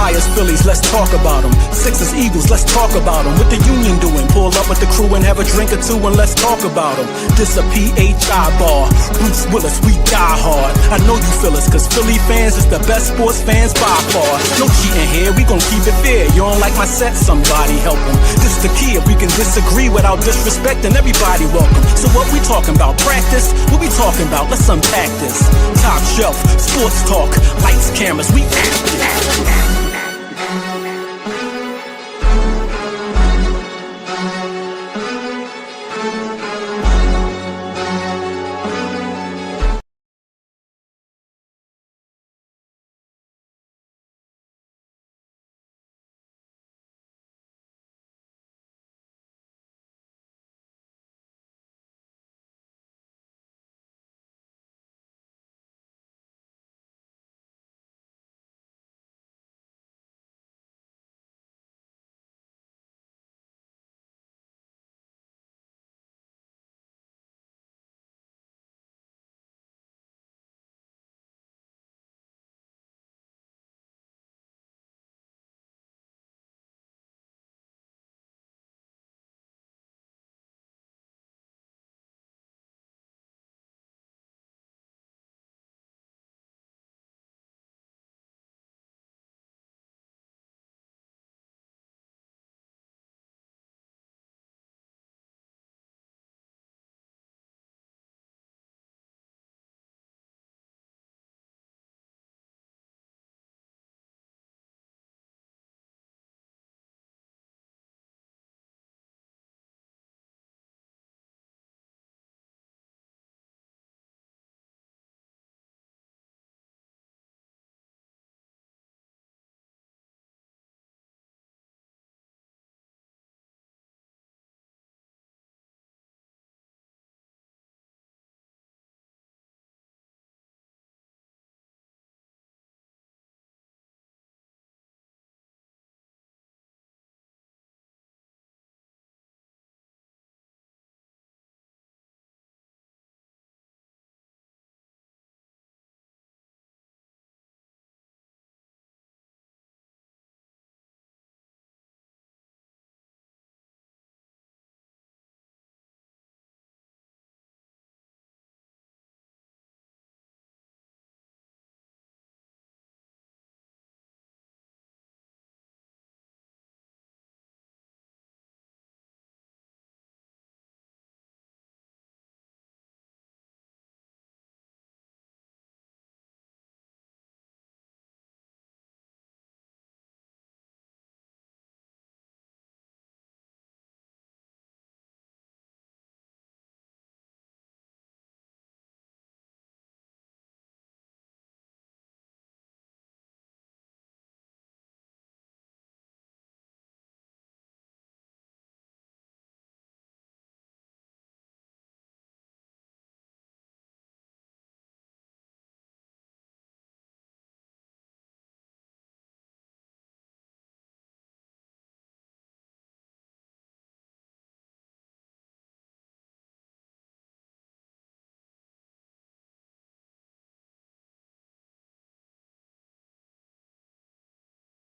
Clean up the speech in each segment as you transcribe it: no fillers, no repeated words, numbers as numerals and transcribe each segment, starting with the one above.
Flyers, Phillies, let's talk about them. Sixers, Eagles, let's talk about them. What the Union doing? Pull up with the crew and have a drink or two and let's talk about them. This a PHI bar. Bruce Willis, we die hard. I know you feel us, cause Philly fans is the best sports fans by far. No cheating here, we gon' keep it fair. You don't like my set, somebody help them. This the key, if we can disagree without disrespecting, everybody welcome. So what we talking about? Practice? What we talking about? Let's unpack this. Top shelf, sports talk, lights, cameras, we active.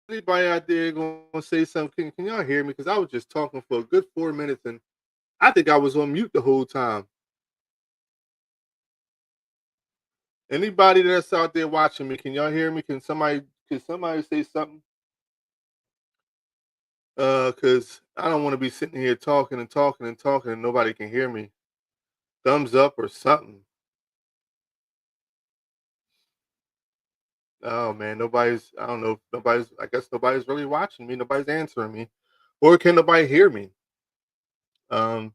Anybody out there gonna say something? Can y'all hear me? Because I was just talking for a good 4 minutes, and I think I was on mute the whole time. Anybody that's out there watching me, can y'all hear me? Can somebody say something? Because I don't want to be sitting here talking and talking and talking, and nobody can hear me. Thumbs up or something. Oh man, nobody's. I don't know. Nobody's. I guess nobody's really watching me. Nobody's answering me, or can nobody hear me? Um,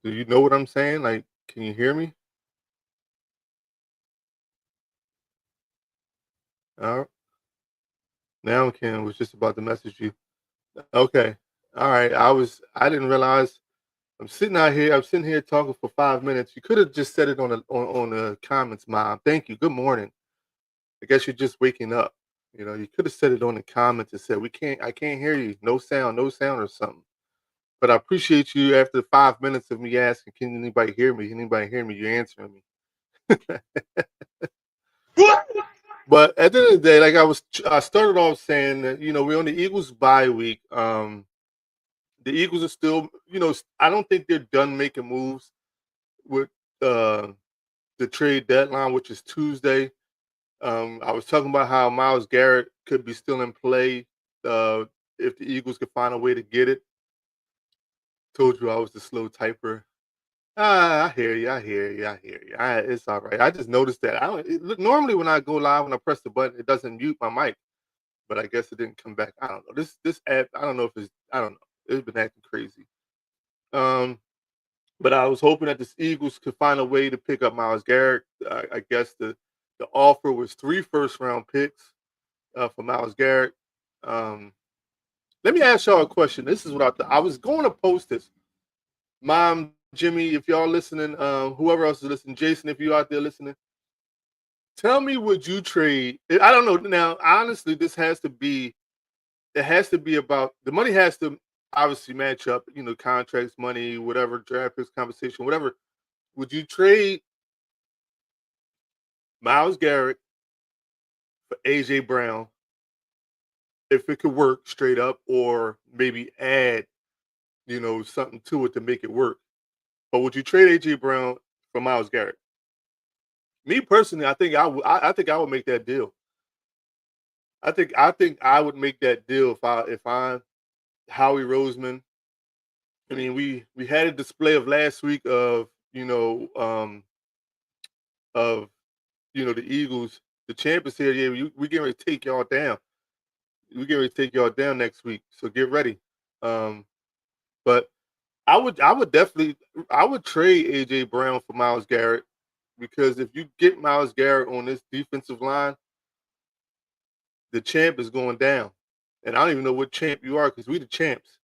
do you know what I'm saying? Like, can you hear me? Uh, Now Ken was just about to message you. Okay. All right. I didn't realize I'm sitting here talking for 5 minutes. You could have just said it on the comments, Mom. Thank you. Good morning. I guess you're just waking up. You could have said it on the comments and said, I can't hear you. No sound or something. But I appreciate you after 5 minutes of me asking, can anybody hear me? Can anybody hear me? You're answering me. But at the end of the day, like I started off saying that we're on the Eagles bye week. The Eagles are still, I don't think they're done making moves with uh, the trade deadline, which is Tuesday. I was talking about how Myles Garrett could be still in play uh, if the Eagles could find a way to get it. Told you I was the slow typer. I hear you. I hear you. I hear you. It's all right. I just noticed that. Normally when I go live, when I press the button, it doesn't mute my mic, but I guess it didn't come back. I don't know. This app. I don't know if it's. I don't know. It's been acting crazy. Um, but I was hoping that the Eagles could find a way to pick up Myles Garrett. I guess the offer was 3 first-round picks for Myles Garrett. Um, Let me ask y'all a question. This is what I was going to post this. Mom, Jimmy, if y'all listening, whoever else is listening, Jason, if you out there listening, tell me, would you trade? I don't know. Now, honestly, it has to be about the money has to obviously match up, contracts, money, whatever, draft picks, compensation, whatever. Would you trade Myles Garrett for AJ Brown if it could work straight up, or maybe add, something to it to make it work? But would you trade AJ Brown for Myles Garrett? Me personally, I think I would. I think I would make that deal. I think I would make that deal if I'm Howie Roseman. I mean, we had a display of last week of of the Eagles, the champions here. Yeah, we getting ready to take y'all down. We getting ready to take y'all down next week. So get ready. Um, but I would definitely I would trade AJ Brown for Myles Garrett, because if you get Myles Garrett on this defensive line, the champ is going down. And I don't even know what champ you are, because we the champs.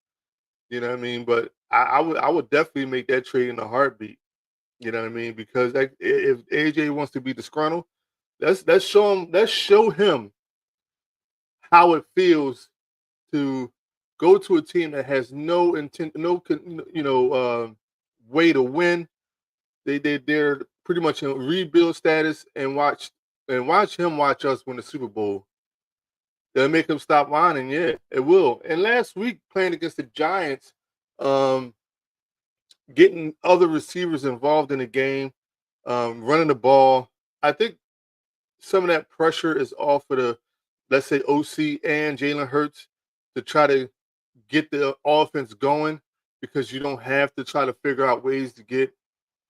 You know what I mean? But I would definitely make that trade in a heartbeat. You know what I mean? Because like, if AJ wants to be disgruntled, let's show him how it feels to go to a team that has no intent, way to win. They're pretty much in rebuild status, and watch him watch us win the Super Bowl. That'll make him stop whining. Yeah, it will. And last week, playing against the Giants, um, getting other receivers involved in the game, running the ball. I think some of that pressure is off of let's say, OC and Jalen Hurts, to try to get the offense going, because you don't have to try to figure out ways to get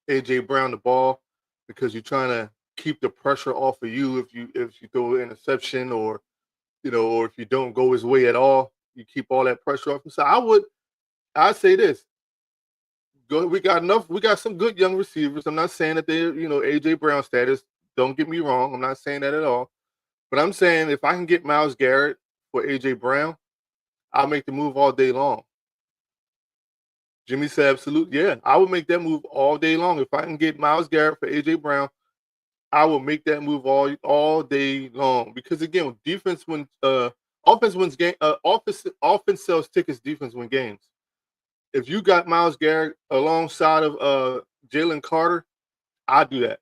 AJ Brown the ball, because you're trying to keep the pressure off of you if you throw an interception, or if you don't go his way at all, you keep all that pressure off him. So I'd say this. We got enough. We got some good young receivers. I'm not saying that they're, AJ Brown status. Don't get me wrong. I'm not saying that at all. But I'm saying, if I can get Myles Garrett for AJ Brown, I'll make the move all day long. Jimmy said, absolutely. Yeah, I would make that move all day long. If I can get Myles Garrett for AJ Brown, I will make that move all day long. Because again, offense wins game. Offense sells tickets. Defense wins games. If you got Myles Garrett alongside of Jalen Carter, I'd do that.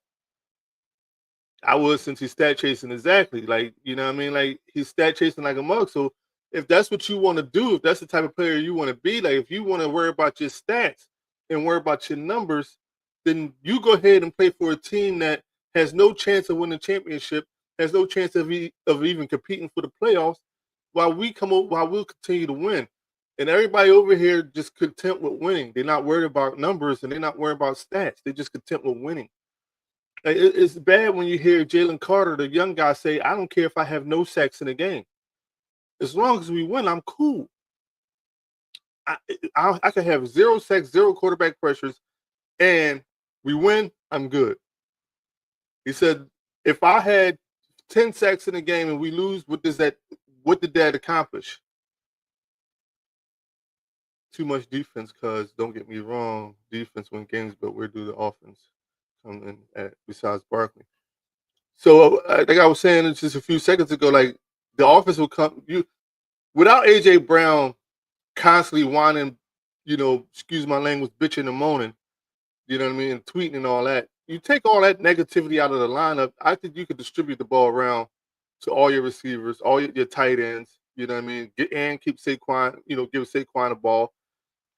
I would, since he's stat chasing, exactly. Like, you know what I mean? Like, he's stat chasing like a mug. So if that's what you want to do, if that's the type of player you want to be, like if you want to worry about your stats and worry about your numbers, then you go ahead and play for a team that has no chance of winning the championship, has no chance of even competing for the playoffs, while we'll continue to win. And everybody over here just content with winning. They're not worried about numbers, and they're not worried about stats. They're just content with winning. Like, it's bad when you hear Jalen Carter, the young guy, say, "I don't care if I have no sacks in the game. As long as we win, I'm cool. I can have 0 sacks, 0 quarterback pressures, and we win, I'm good." He said, "If I had 10 sacks in the game and we lose, what did that accomplish?" Too much defense, cuz don't get me wrong, defense win games, but where do the offense come in at besides Barkley? So, like I was saying just a few seconds ago, like, the offense will come without AJ Brown constantly whining, excuse my language, bitching and moaning, you know what I mean, and tweeting and all that. You take all that negativity out of the lineup, I think you could distribute the ball around to all your receivers, all your tight ends. You know what I mean? Keep Saquon, give Saquon the ball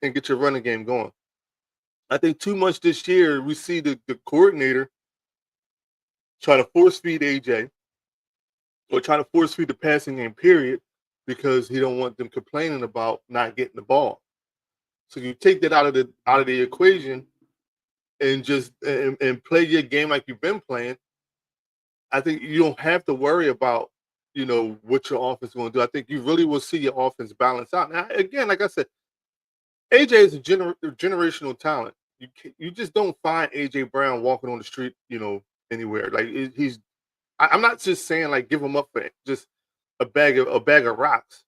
and get your running game going. I think too much this year, we see the coordinator try to force feed AJ or try to force feed the passing game, period, because he don't want them complaining about not getting the ball. So you take that out of the equation and just and play your game like you've been playing. I think you don't have to worry about what your offense is going to do. I think you really will see your offense balance out. Now, again, like I said, AJ is a generational talent. You just don't find AJ Brown walking on the street, anywhere. Like he's. I'm not just saying like give him up for just a bag of rocks.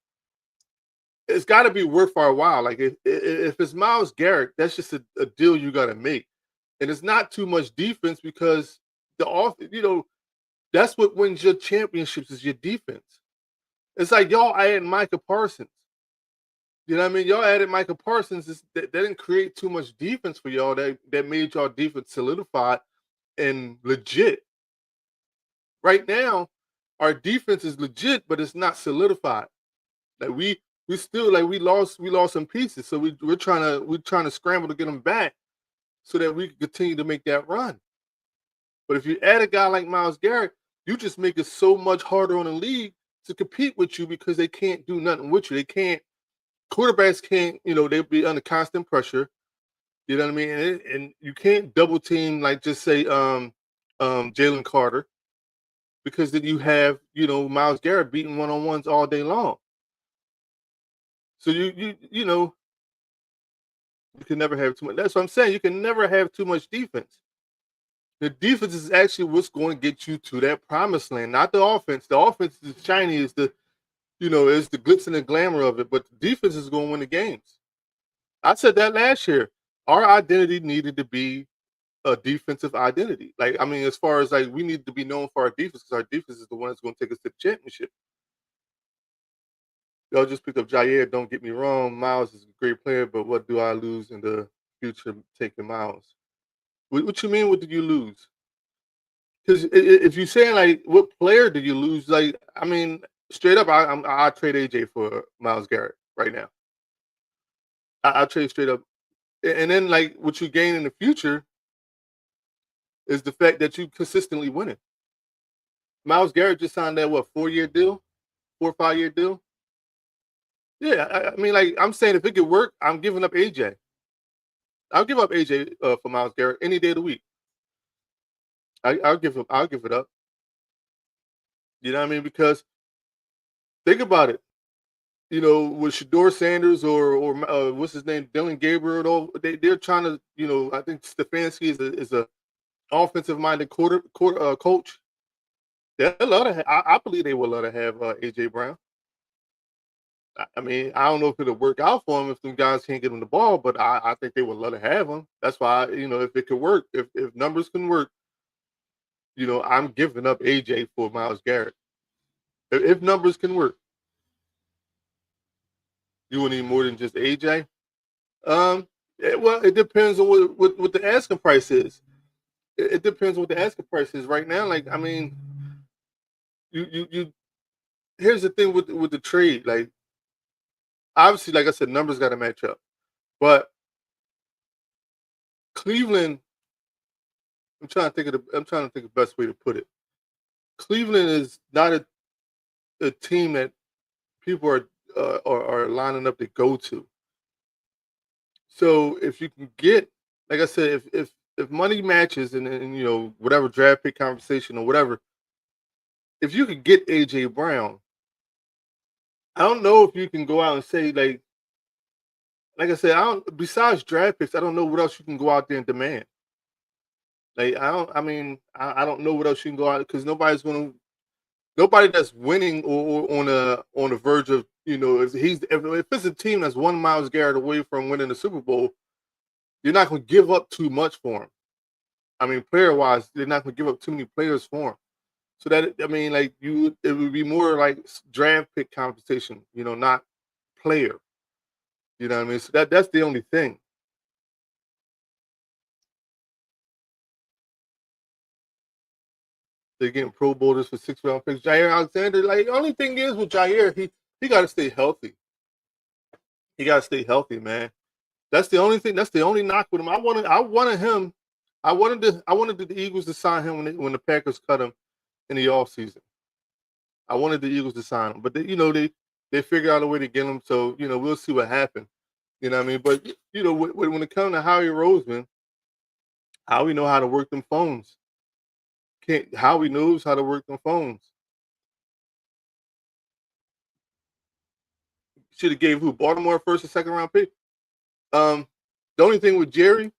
It's got to be worth our while. Like if it's Myles Garrett, that's just a deal you got to make, and it's not too much defense because that's what wins your championships is your defense. It's like y'all added Micah Parsons. You know what I mean? Y'all added Micah Parsons. That didn't create too much defense for y'all. That made y'all defense solidified and legit. Right now, our defense is legit, but it's not solidified. Like we still like we lost some pieces. So we're trying to scramble to get them back so that we can continue to make that run. But if you add a guy like Myles Garrett, you just make it so much harder on the league to compete with you because they can't do nothing with you. They can't. Quarterbacks can't. They'll be under constant pressure. You know what I mean? And you can't double team like just say Jalen Carter because then you have Myles Garrett beating one-on-ones all day long. So you can never have too much. That's what I'm saying. You can never have too much defense. The defense is actually what's going to get you to that promised land, not the offense. The offense is shiny, is is the glitz and the glamour of it, but the defense is going to win the games. I said that last year. Our identity needed to be a defensive identity. Like, I mean, as far as like we need to be known for our defense because our defense is the one that's going to take us to the championship. Y'all just picked up Jair. Don't get me wrong. Myles is a great player, but what do I lose in the future taking Myles? What you mean? What did you lose? Because if you're saying like, what player did you lose? Like, I mean, straight up, I trade AJ for Myles Garrett right now. I trade straight up, and then like what you gain in the future is the fact that you consistently winning. Myles Garrett just signed that 4-year deal, 4 or 5-year deal. Yeah, I mean, like I'm saying, if it could work, I'm giving up AJ. I'll give up AJ for Myles Garrett any day of the week. I'll give it up. You know what I mean? Because think about it. With Shador Sanders or what's his name, Dylan Gabriel, they're trying to. I think Stefanski is a offensive minded coach. They love to. I believe they would love to have AJ Brown. I mean, I don't know if it'll work out for him if them guys can't get him the ball, but I think they would love to have him. That's why, if it could work, if numbers can work, I'm giving up AJ for Myles Garrett. If numbers can work, you would need more than just AJ. Well, it depends on what the asking price is. It depends on what the asking price is right now. Like, I mean, you. Here's the thing with the trade. Like, obviously, like I said, numbers got to match up. But Cleveland, I'm trying to think of the best way to put it. Cleveland is not a team that people are lining up to go to. So if you can get, like I said, if money matches and whatever draft pick conversation or whatever, if you could get AJ Brown, I don't know if you can go out and say like I said, besides draft picks, I don't know what else you can go out there and demand. Like I don't know what else you can go out because nobody that's winning or on the verge of if it's a team that's 1 Myles Garrett away from winning the Super Bowl, you're not going to give up too much for him. I mean, player wise, they're not going to give up too many players for him. So that it would be more like draft pick compensation, not player. You know what I mean? So that's the only thing. They're getting Pro Bowlers for 6th-round picks. Jair Alexander, like the only thing is with Jair, he got to stay healthy. He got to stay healthy, man. That's the only thing. That's the only knock with him. I wanted him. I wanted the Eagles to sign him when the Packers cut him in the offseason. I wanted the Eagles to sign him, but they figured out a way to get him. So we'll see what happens. You know what I mean? But when it comes to Howie Roseman, Howie know how to work them phones. Howie knows how to work them phones. Should have gave Baltimore first and second round pick. The only thing with Jerry,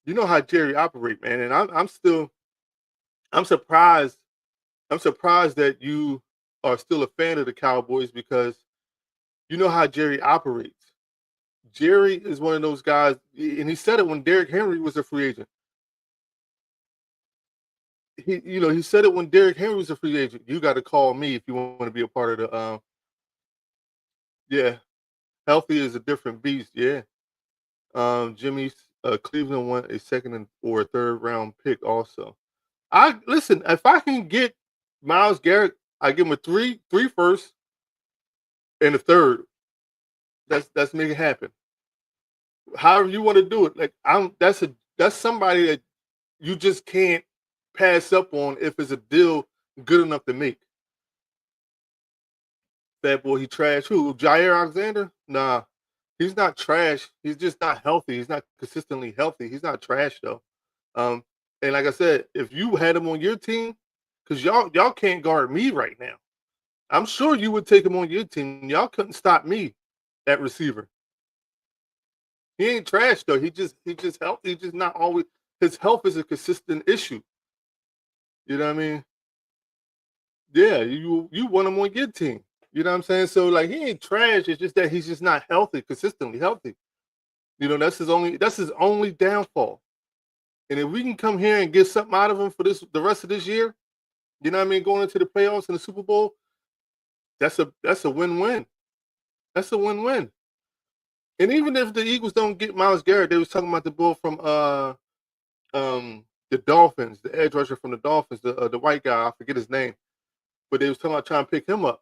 you know how Jerry operate, man, and I'm surprised. I'm surprised that you are still a fan of the Cowboys because you know how Jerry operates. Jerry is one of those guys, and he said it when Derrick Henry was a free agent. He said it when Derrick Henry was a free agent. You got to call me if you want to be a part of the. Yeah, healthy is a different beast. Yeah. Jimmy's Cleveland won a second or a third round pick also. Listen, if I can get Myles Garrett, I give him a three firsts and a third. That's make it happen. However you want to do it. Like that's somebody that you just can't pass up on if it's a deal good enough to make. That boy, he trash. Who? Jair Alexander? Nah. He's not trash. He's just not healthy. He's not consistently healthy. He's not trash though. And like I said, if you had him on your team, because y'all can't guard me right now, I'm sure you would take him on your team. Y'all couldn't stop me at receiver. He ain't trash though. He just healthy. He's just not always. His health is a consistent issue. You know what I mean? Yeah, you want him on your team. You know what I'm saying? So like he ain't trash. It's just that he's just not healthy, consistently healthy. That's his only downfall. And if we can come here and get something out of him for the rest of this year, you know what I mean, going into the playoffs and the Super Bowl, that's a win-win. That's a win-win. And even if the Eagles don't get Myles Garrett, they was talking about the bull from the Dolphins, the edge rusher from the Dolphins, the white guy, I forget his name, but they was talking about trying to pick him up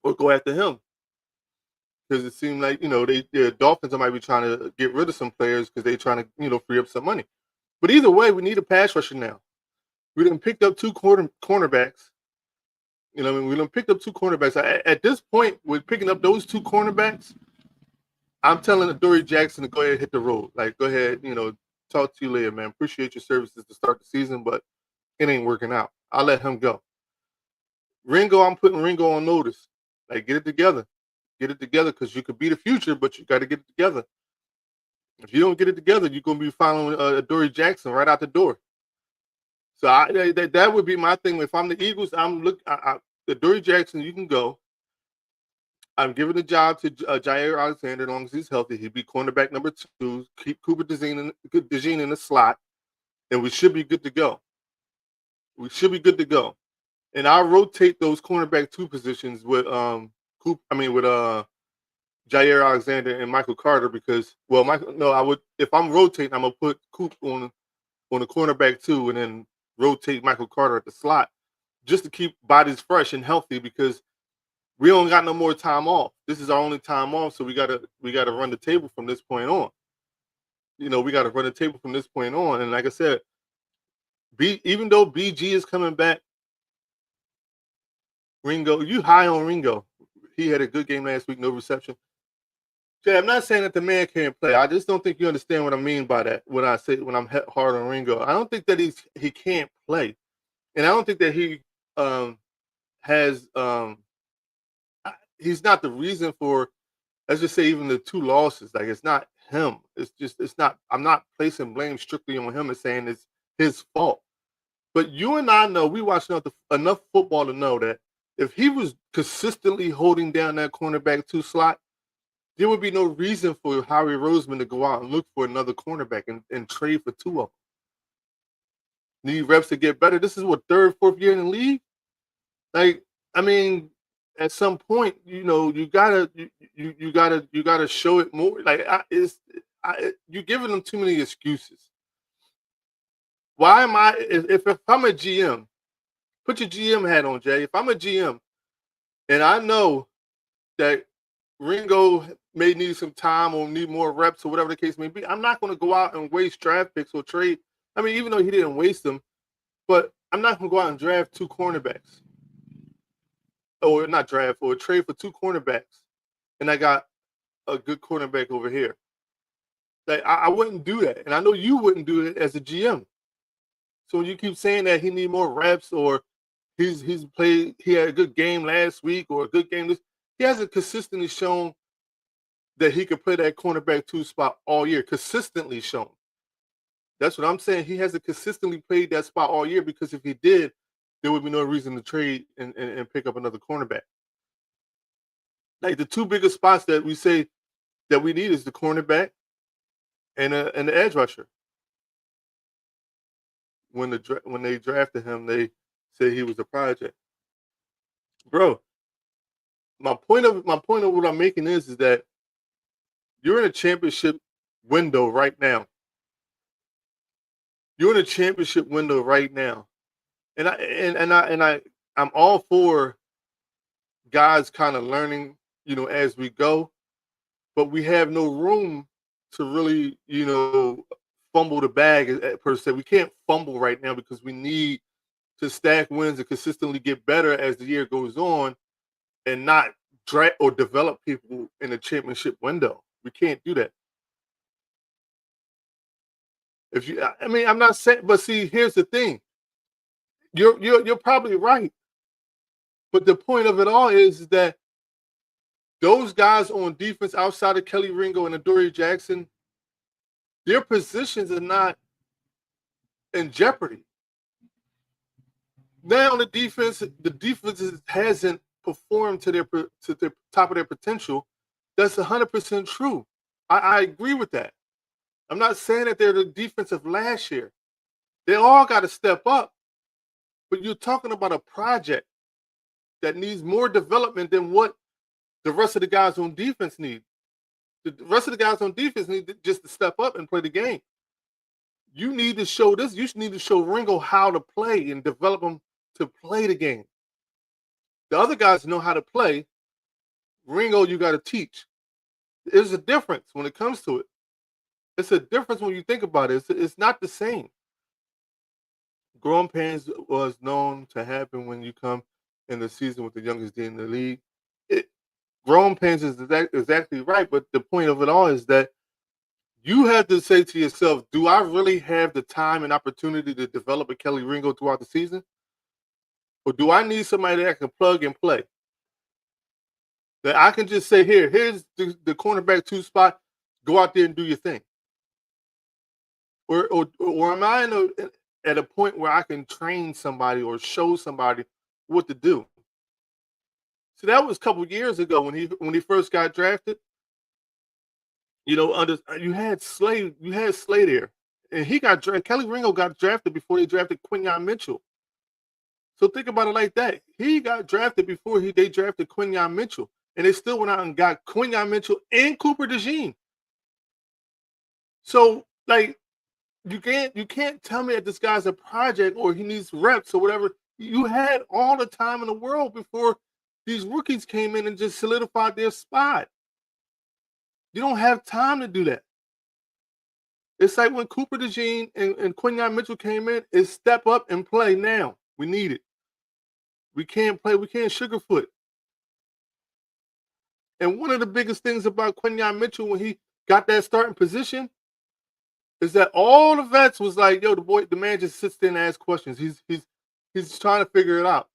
or go after him. Because it seemed like, the Dolphins might be trying to get rid of some players because they're trying to, free up some money. But either way, we need a pass rusher now. We done picked up two cornerbacks. We done picked up two cornerbacks. At this point, with picking up those two cornerbacks, I'm telling Adoree Jackson to go ahead and hit the road. Like, go ahead, talk to you later, man. Appreciate your services to start the season, but it ain't working out. I'll let him go. Ringo, I'm putting Ringo on notice. Like, get it together. Get it together because you could be the future, but you got to get it together. If you don't get it together, you're going to be following Adoree Jackson right out the door. So that would be my thing. If I'm the Eagles, Adoree Jackson, you can go. I'm giving the job to Jair Alexander as long as he's healthy. He'd be cornerback number 2. Keep Cooper DeJean in the slot, and we should be good to go. We should be good to go. And I'll rotate those cornerback 2 positions with Jair Alexander and Michael Carter because I would if I'm rotating, I'm gonna put Coop on the cornerback 2 and then rotate Michael Carter at the slot just to keep bodies fresh and healthy because we don't got no more time off. This is our only time off, so we gotta run the table from this point on. We gotta run the table from this point on. And like I said, even though BG is coming back, Ringo, you high on Ringo. He had a good game last week, no reception. Jay, I'm not saying that the man can't play. I just don't think you understand what I mean by that when I'm hard on Ringo. I don't think that he can't play. And I don't think that he he's not the reason for, let's just say, even the 2 losses. Like, it's not him. I'm not placing blame strictly on him and saying it's his fault. But you and I know, we watch enough football to know that if he was consistently holding down that cornerback 2 slot, there would be no reason for Howie Roseman to go out and look for another cornerback and trade for 2 of them. Need reps to get better. This is what 3rd, 4th year in the league. Like, I mean, at some point, you gotta show it more. Like, you're giving them too many excuses. Why am I? If I'm a GM Put your GM hat on, Jay. If I'm a GM and I know that Ringo may need some time or need more reps or whatever the case may be, I'm not going to go out and waste draft picks or trade. I mean, even though he didn't waste them, but I'm not going to go out and draft 2 cornerbacks. Or not draft, or trade for 2 cornerbacks. And I got a good cornerback over here. Like, I wouldn't do that. And I know you wouldn't do it as a GM. So when you keep saying that he need more reps or he had a good game last week or a good game this, he hasn't consistently shown that he could play that cornerback 2 spot all year. Consistently shown. That's what I'm saying. He hasn't consistently played that spot all year, because if he did, there would be no reason to trade and pick up another cornerback. Like, the 2 biggest spots that we say that we need is the cornerback and the edge rusher. When they drafted him, they said he was a project. Bro, my point of what I'm making is that you're in a championship window right now. You're in a championship window right now. And I'm all for guys kind of learning, as we go, but we have no room to really, fumble the bag per se. We can't fumble right now because we need to stack wins and consistently get better as the year goes on, and not draft or develop people in a championship window. We can't do that. I'm not saying, but see, here's the thing. You're probably right. But the point of it all is that those guys on defense outside of Kelly Ringo and Adoree Jackson, their positions are not in jeopardy. Now the defense hasn't performed to the top of their potential. That's 100% true. I agree with that. I'm not saying that they're the defense of last year. They all got to step up. But you're talking about a project that needs more development than what the rest of the guys on defense need. The rest of the guys on defense need just to step up and play the game. You need to show this. You need to show Ringo how to play and develop him to play the game. The other guys know how to play. Ringo, you got to teach. There's a difference when it comes to it. It's a difference when you think about it. It's not the same. Growing pains was known to happen when you come in the season with the youngest D in the league. Growing pains is exactly right, but the point of it all is that you have to say to yourself, do I really have the time and opportunity to develop a Kelly Ringo throughout the season? Or do I need somebody that can plug and play? That I can just say, here's the cornerback 2 spot, go out there and do your thing. Or am I at a point where I can train somebody or show somebody what to do? So that was a couple years ago when he first got drafted. You had Slay there, and he got drafted. Kelly Ringo got drafted before they drafted Quinyon Mitchell. So think about it like that. He got drafted before they drafted Quinyon Mitchell, and they still went out and got Quinyon Mitchell and Cooper DeJean. So like, you can't tell me that this guy's a project or he needs reps or whatever. You had all the time in the world before these rookies came in and just solidified their spot. You don't have time to do that. It's like when Cooper DeJean and Quinyon Mitchell came in, it's step up and play now. We need it. We can't play. We can't sugarfoot. And one of the biggest things about Quinyon Mitchell when he got that starting position is that all the vets was like, yo, the man just sits there and asks questions. He's trying to figure it out.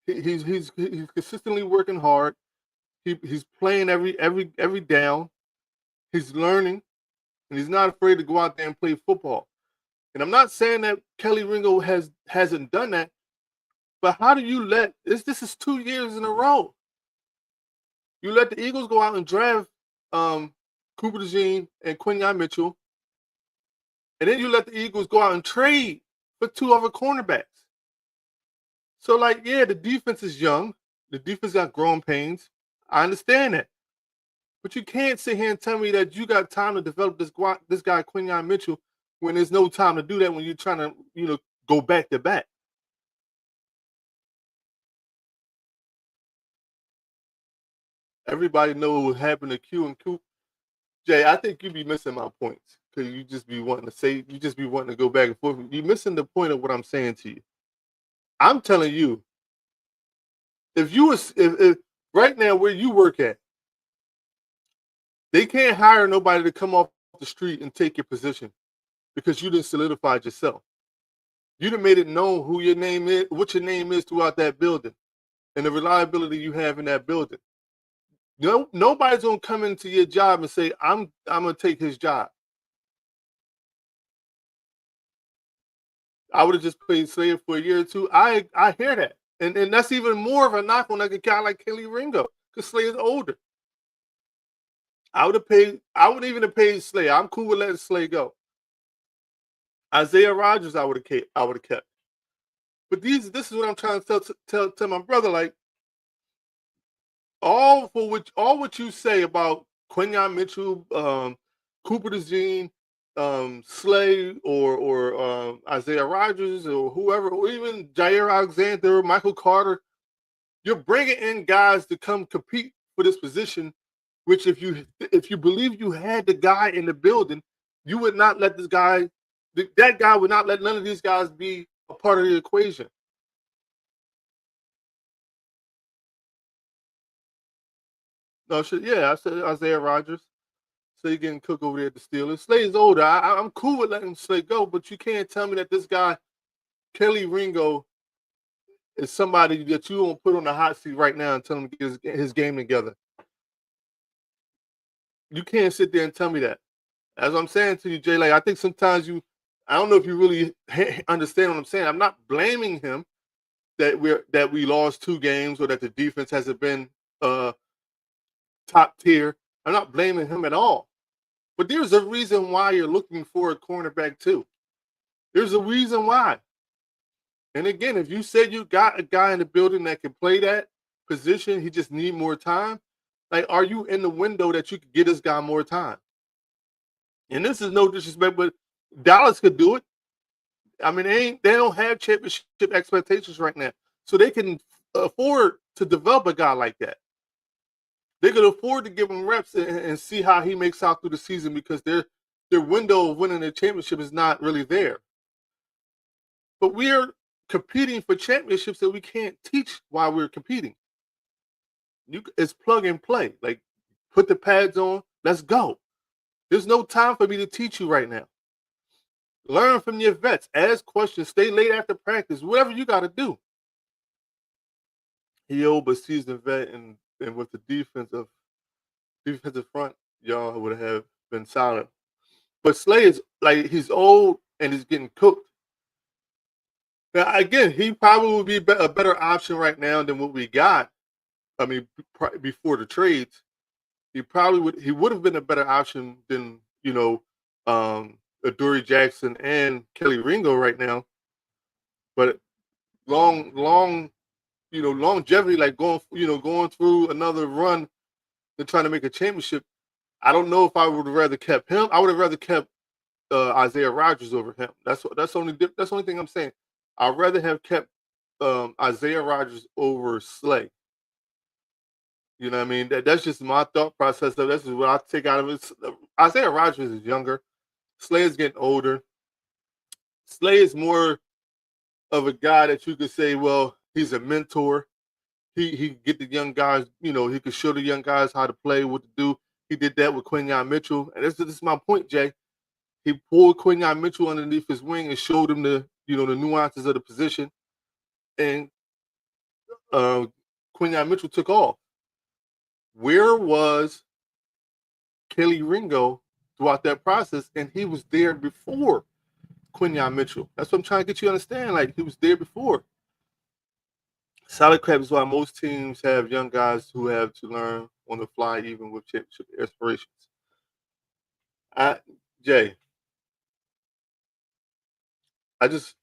He's consistently working hard. He's playing every down. He's learning, and he's not afraid to go out there and play football. And I'm not saying that Kelly Ringo hasn't done that, but how do you let this is 2 years in a row? You let the Eagles go out and draft Cooper DeJean and Quinyon Mitchell, and then you let the Eagles go out and trade for 2 other cornerbacks. So, like, yeah, the defense is young. The defense got growing pains. I understand that. But you can't sit here and tell me that you got time to develop this guy, Quinyon Mitchell, when there's no time to do that when you're trying to, go back to back. Everybody know what happened to Q and Coop. Jay, I think you be missing my points because you just be wanting to say, you just be wanting to go back and forth. You missing the point of what I'm saying to you. I'm telling you, if you was, if right now where you work at, they can't hire nobody to come off the street and take your position because you didn't solidify yourself. You done made it known who your name is, what your name is throughout that building, and the reliability you have in that building. No, nobody's gonna come into your job and say, I'm gonna take his job. I would have just played Slayer for a year or two. I hear that. And that's even more of a knock on like a guy like Kelly Ringo, because Slayer's older. I would even have paid Slayer. I'm cool with letting Slay go. Isaiah Rogers, I would have kept. But this is what I'm trying to tell my brother. Like all what you say about Quinyon Mitchell, Cooper DeJean, Slay, or Isaiah Rogers, or whoever, or even Jair Alexander, Michael Carter, you're bringing in guys to come compete for this position. Which, if you believe you had the guy in the building, you would not let this guy. That guy would not let none of these guys be a part of the equation. No shit. Yeah, I said Isaiah Rogers. Slay getting cooked over there at the Steelers. Slay's older. I'm cool with letting Slay go, but you can't tell me that this guy, Kelly Ringo, is somebody that you won't put on the hot seat right now and tell him to get his game together. You can't sit there and tell me that. As I'm saying to you, Jay, like I think sometimes I don't know if you really understand what I'm saying. I'm not blaming him that we lost 2 games or that the defense hasn't been top tier. I'm not blaming him at all. But there's a reason why you're looking for a cornerback too. There's a reason why. And again, if you said you got a guy in the building that can play that position, he just need more time. Like, are you in the window that you could get this guy more time? And this is no disrespect, but Dallas could do it. I mean, they don't have championship expectations right now, so they can afford to develop a guy like that. They could afford to give him reps and see how he makes out through the season because their window of winning the championship is not really there. But we're competing for championships that we can't teach while we're competing. It's plug and play. Like, put the pads on, let's go. There's no time for me to teach you right now. Learn from your vets. Ask questions. Stay late after practice. Whatever you got to do. He old but seasoned vet, and with the defensive front, y'all would have been solid. But Slay is like he's old and he's getting cooked. Now again, he probably would be a better option right now than what we got. I mean, before the trades, he would have been a better option than Adoree Jackson and Kelly Ringo right now. But longevity, like going through another run and trying to make a championship. I don't know if I would have rather kept him. I would have rather kept Isaiah Rogers over him. That's the only thing I'm saying. I'd rather have kept Isaiah Rogers over Slay. You know what I mean? That's just my thought process. That's just what I take out of it. Isaiah Rogers is younger. Slay is getting older. Slay is more of a guy that you could say, well, he's a mentor. He get the young guys, he could show the young guys how to play, what to do. He did that with Quinyon Mitchell. And this is my point, Jay. He pulled Quinyon Mitchell underneath his wing and showed him the nuances of the position. And Quinyon Mitchell took off. Where was Kelly Ringo throughout that process? And he was there before Quinyon Mitchell. That's what I'm trying to get you to understand. Like, he was there before. Salad crab is why most teams have young guys who have to learn on the fly, even with championship aspirations. Jay, I just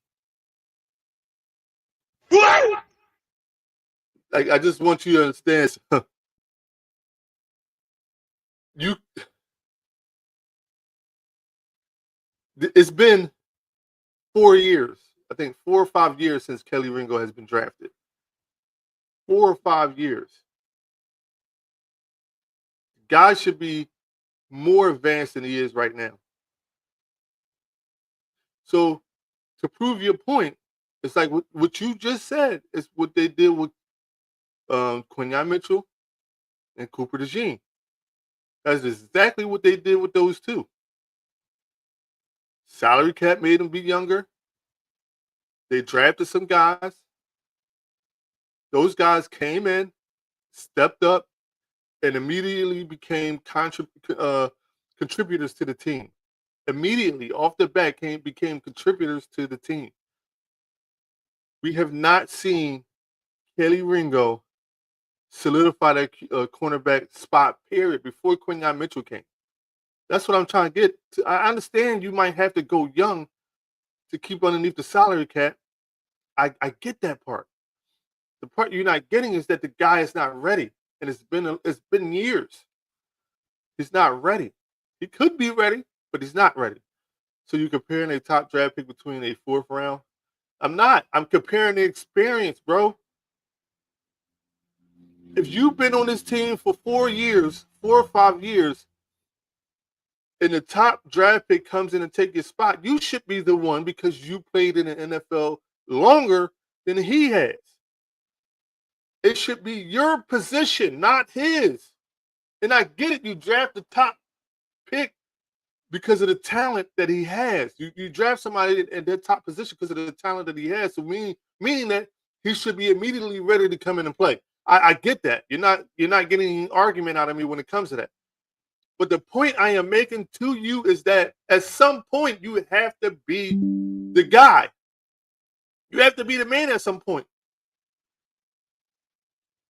want you to understand. It's been 4 years. I think 4 or 5 years since Kelly Ringo has been drafted. 4 or 5 years. guy should be more advanced than he is right now. So to prove your point, it's like what you just said is what they did with Quinyon Mitchell and Cooper DeJean. That's exactly what they did with those two. Salary cap made them be younger. They drafted some guys. Those guys came in, stepped up, and immediately became contributors to the team. Immediately off the bat became contributors to the team. We have not seen Kelly Ringo solidify that cornerback spot, period, before Quinyon Mitchell came. That's what I'm trying to get to. I understand you might have to go young to keep underneath the salary cap. I get that part. The part you're not getting is that the guy is not ready, and it's been years. He's not ready. He could be ready, but he's not ready. So you're comparing a top draft pick between a fourth round? I'm not. I'm comparing the experience, bro. If you've been on this team for 4 or 5 years, and the top draft pick comes in and take your spot, you should be the one because you played in the NFL longer than he has. It should be your position, not his. And I get it. You draft the top pick because of the talent that he has. You draft somebody in their top position because of the talent that he has. So meaning that he should be immediately ready to come in and play. I get that. You're not getting an argument out of me when it comes to that. But the point I am making to you is that at some point you have to be the guy. You have to be the man at some point.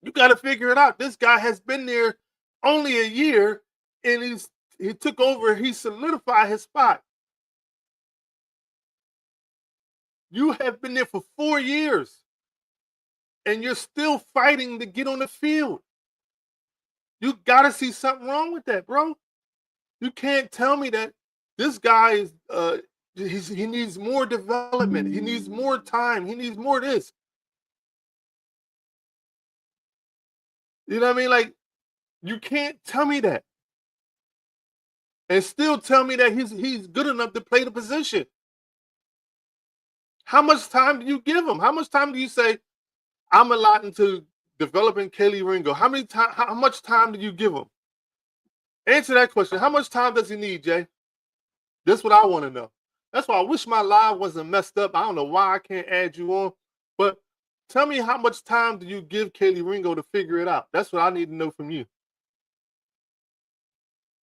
You got to figure it out. This guy has been there only a year, and he took over. He solidified his spot. You have been there for 4 years, and you're still fighting to get on the field. You got to see something wrong with that, bro. You can't tell me that this guy is he needs more development. He needs more time. He needs more of this. You know what I mean? Like, you can't tell me that and still tell me that he's good enough to play the position. How much time do you give him? How much time do you say, I'm allotting to developing Kelly Ringo? How much time do you give him? Answer that question. How much time does he need, Jay? That's what I want to know. That's why I wish my live wasn't messed up. I don't know why I can't add you on, but tell me, how much time do you give Kelly Ringo to figure it out? That's what I need to know from you.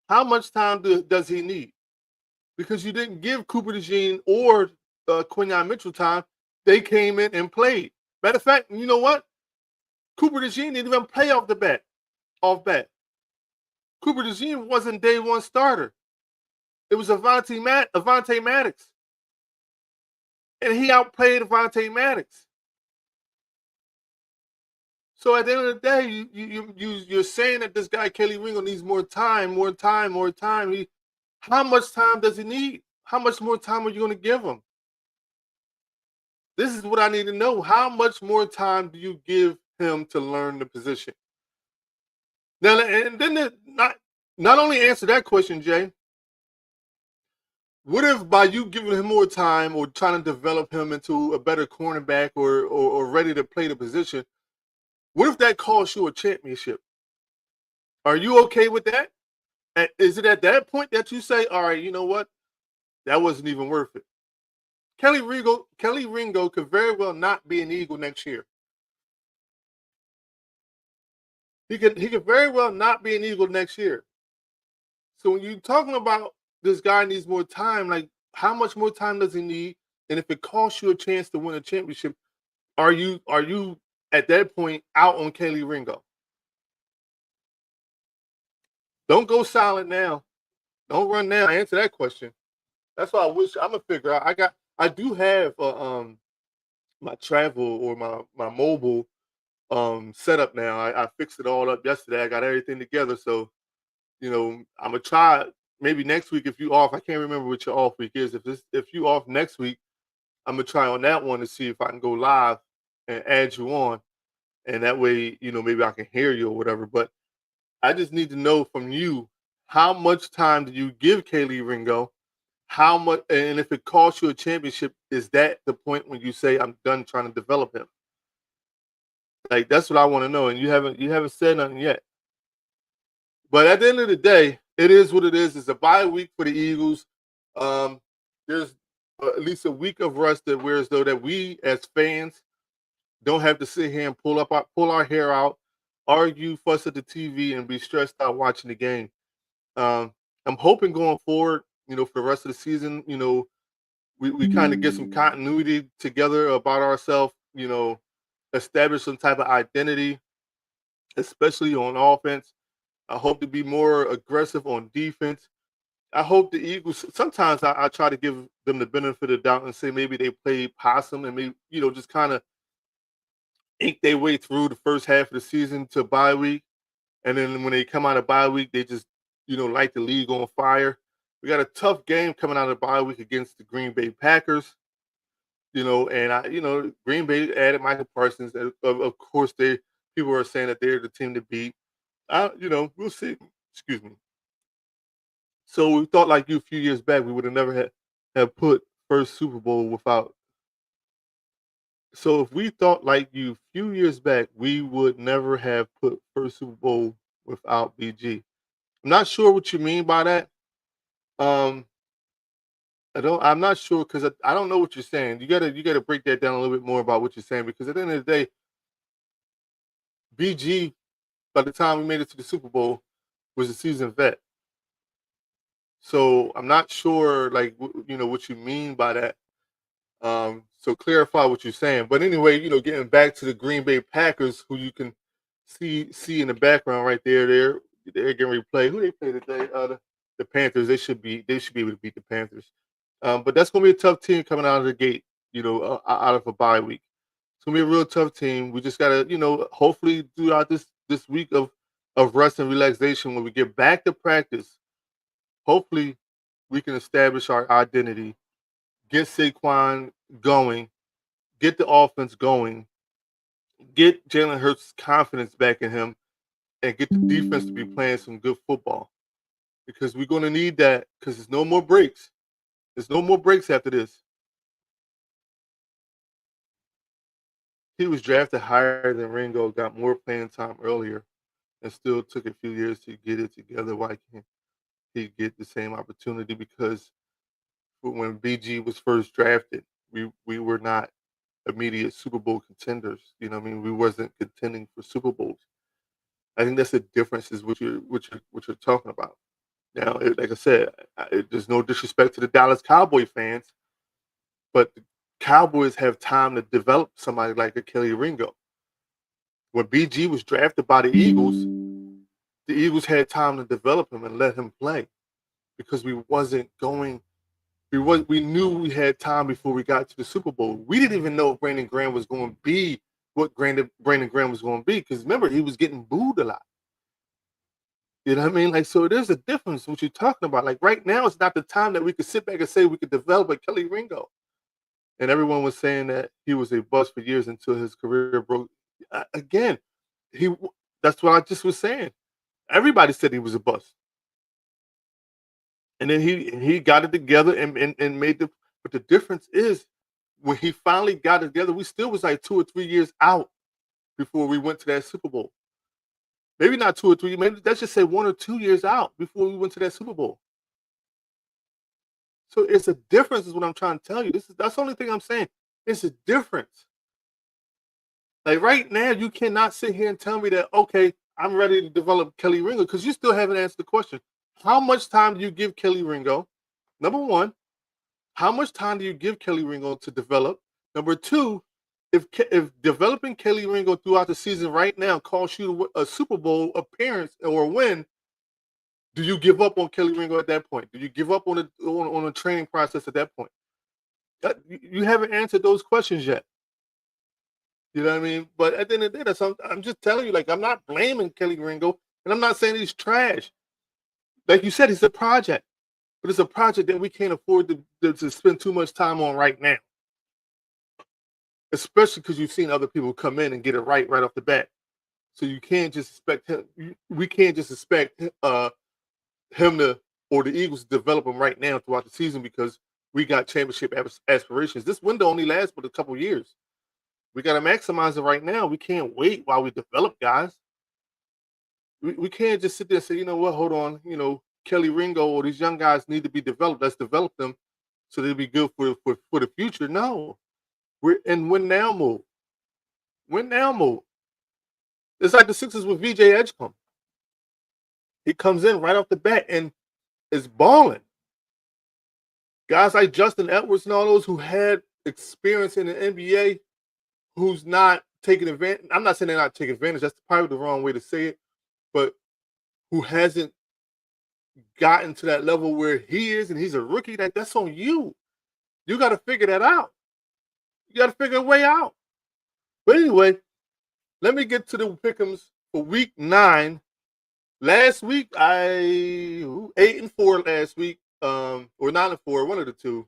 How much time does he need? Because you didn't give Cooper DeJean or Quinyon Mitchell time. They came in and played. Matter of fact, you know what? Cooper DeJean didn't even play off bat. Cooper DeJean wasn't day one starter. It was Avante Maddox. And he outplayed Avante Maddox. So at the end of the day, you're saying that this guy, Kelly Ringo, needs more time. How much time does he need? How much more time are you going to give him? This is what I need to know. How much more time do you give him to learn the position? Now, and then not only answer that question, Jay, what if by you giving him more time or trying to develop him into a better cornerback or ready to play the position, what if that costs you a championship? Are you okay with that? And is it at that point that you say, all right, you know what? That wasn't even worth it. Kelly Ringo could very well not be an Eagle next year. He could very well not be an Eagle next year. So when you're talking about this guy needs more time, like, how much more time does he need? And if it costs you a chance to win a championship, are you at that point out on Kelly Ringo? Don't go silent now. Don't run now. Answer that question. That's why I'm gonna figure out. I do have my travel or my mobile set up now. I fixed it all up yesterday. I got everything together. So, I'm gonna try maybe next week if you off. I can't remember what your off week is. If you off next week, I'm gonna try on that one to see if I can go live and add you on, and that way, maybe I can hear you or whatever. But I just need to know from you, how much time do you give Kaylee Ringo? How much, and if it costs you a championship, is that the point when you say I'm done trying to develop him? Like, that's what I want to know, and you haven't said nothing yet. But at the end of the day, it is what it is. It's a bye week for the Eagles. There's at least a week of rest that whereas though that we as fans don't have to sit here and pull our hair out, argue, fuss at the TV, and be stressed out watching the game. Um, I'm hoping going forward, for the rest of the season, we kind of get some continuity together about ourselves, establish some type of identity, especially on offense. I hope to be more aggressive on defense. I hope the Eagles. Sometimes I try to give them the benefit of the doubt and say maybe they played possum and maybe just kind of ink their way through the first half of the season to bye week, and then when they come out of bye week, they just light the league on fire. We got a tough game coming out of bye week against the Green Bay Packers. And Green Bay added Michael Parsons. Of course, people are saying that they're the team to beat. We'll see. Excuse me. So we thought like you a few years back, we would have never have put first Super Bowl without. So if we thought like you a few years back, we would never have put first Super Bowl without BG. I'm not sure what you mean by that. Um, I'm not sure because I don't know what you're saying. You gotta break that down a little bit more about what you're saying because at the end of the day, BG by the time we made it to the Super Bowl was a seasoned vet. So I'm not sure like what you mean by that. So clarify what you're saying. But anyway, getting back to the Green Bay Packers, who you can see in the background right there, they're getting ready to play. Who they play today? The Panthers. They should be able to beat the Panthers. But that's gonna be a tough team coming out of the gate. Out of a bye week. It's gonna be a real tough team. We just gotta, hopefully throughout this week of rest and relaxation, when we get back to practice, hopefully we can establish our identity, get Saquon going, get the offense going, get Jalen Hurts' confidence back in him, and get the defense to be playing some good football. Because we're going to need that because there's no more breaks. There's no more breaks after this. He was drafted higher than Ringo, got more playing time earlier, and still took a few years to get it together. Why can't he get the same opportunity? Because when BG was first drafted, we were not immediate Super Bowl contenders. We wasn't contending for Super Bowls. I think that's the difference is what you're talking about. Now, like I said, there's no disrespect to the Dallas Cowboy fans, but the Cowboys have time to develop somebody like a Kelly Ringo. When BG was drafted by the Eagles had time to develop him and let him play because we knew we had time before we got to the Super Bowl. We didn't even know if Brandon Graham was going to be what Brandon Graham was going to be because remember he was getting booed a lot. You know what I mean? Like, so there's a difference what you're talking about. Like right now, it's not the time that we could sit back and say we could develop a Kelly Ringo. And everyone was saying that he was a bust for years until his career broke. Again, that's what I just was saying. Everybody said he was a bust. And then he got it together and made but the difference is when he finally got it together, we still was like 2 or 3 years out before we went to that Super Bowl. Maybe not 2 or 3, maybe let's just say 1 or 2 years out before we went to that Super Bowl. So it's a difference, is what I'm trying to tell you. That's the only thing I'm saying. It's a difference. Like right now, you cannot sit here and tell me that, okay, I'm ready to develop Kelly Ringo, because you still haven't answered the question. How much time do you give Kelly Ringo? Number one, how much time do you give Kelly Ringo to develop? Number two, if developing Kelly Ringo throughout the season right now costs you a Super Bowl appearance or a win, do you give up on Kelly Ringo at that point? Do you give up on the training process at that point? You haven't answered those questions yet. You know what I mean? But at the end of the day, I'm just telling you, like, I'm not blaming Kelly Ringo, and I'm not saying he's trash. Like you said, it's a project. But it's a project that we can't afford to spend too much time on right now. Especially because you've seen other people come in and get it right off the bat. So you can't just expect him. We can't just expect him to or the Eagles to develop him right now throughout the season because we got championship aspirations. This window only lasts for a couple years. We got to maximize it right now. We can't wait while we develop guys. We can't just sit there and say, you know what, hold on, Kelly Ringo or these young guys need to be developed. Let's develop them so they'll be good for the future. No, we're in win now mode. Win now mode. It's like the Sixers with VJ Edgecombe. He comes in right off the bat and is balling. Guys like Justin Edwards and all those who had experience in the NBA, who's not taking advantage. I'm not saying they're not taking advantage. That's probably the wrong way to say it, but who hasn't gotten to that level where he is, and he's a rookie. That's on you. You got to figure that out. You got to figure a way out. But anyway, let me get to the pick'ems for week 9. Last week, 8-4 last week, or 9-4, one of the two,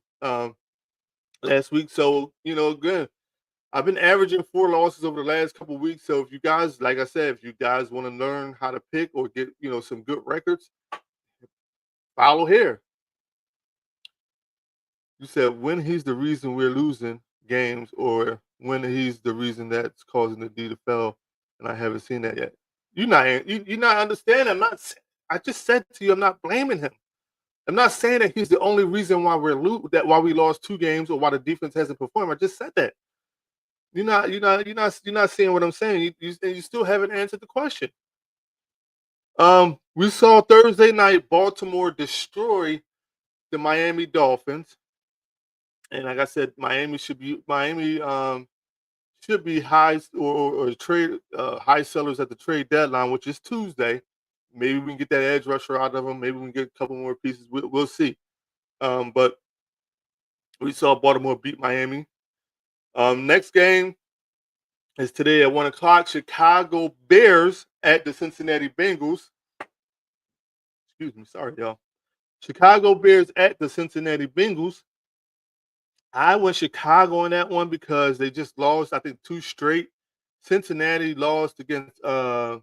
last week. So, again, I've been averaging 4 losses over the last couple of weeks. So if you guys, like I said, if you guys want to learn how to pick or get, some good records, follow here. You said when he's the reason we're losing games or when he's the reason that's causing the D to fail, and I haven't seen that yet. You're not understanding. I just said to you, I'm not blaming him. I'm not saying that he's the only reason why why we lost 2 games or why the defense hasn't performed. I just said that. You're not seeing what I'm saying. You still haven't answered the question. We saw Thursday night Baltimore destroy the Miami Dolphins. And like I said, Miami should be high or trade high sellers at the trade deadline, which is Tuesday. Maybe we can get that edge rusher out of them. Maybe we can get a couple more pieces. We'll see. But we saw Baltimore beat Miami. Next game is today at 1:00. Chicago Bears at the Cincinnati Bengals. Excuse me, sorry y'all. Chicago Bears at the Cincinnati Bengals. I went Chicago in that one because they just lost, I think, 2 straight. Cincinnati lost against the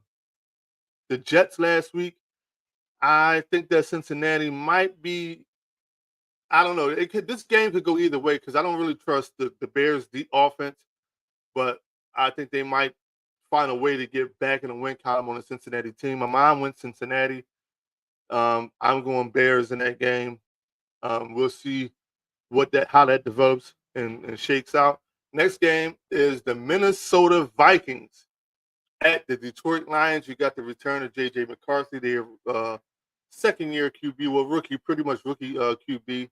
Jets last week. I think that Cincinnati might be, I don't know. This game could go either way because I don't really trust the Bears' offense, but I think they might find a way to get back in the win column on the Cincinnati team. My mom went Cincinnati. I'm going Bears in that game. We'll see how that develops and shakes out. Next game is the Minnesota Vikings at the Detroit Lions. You got the return of J.J. McCarthy, their second-year QB, pretty much rookie QB.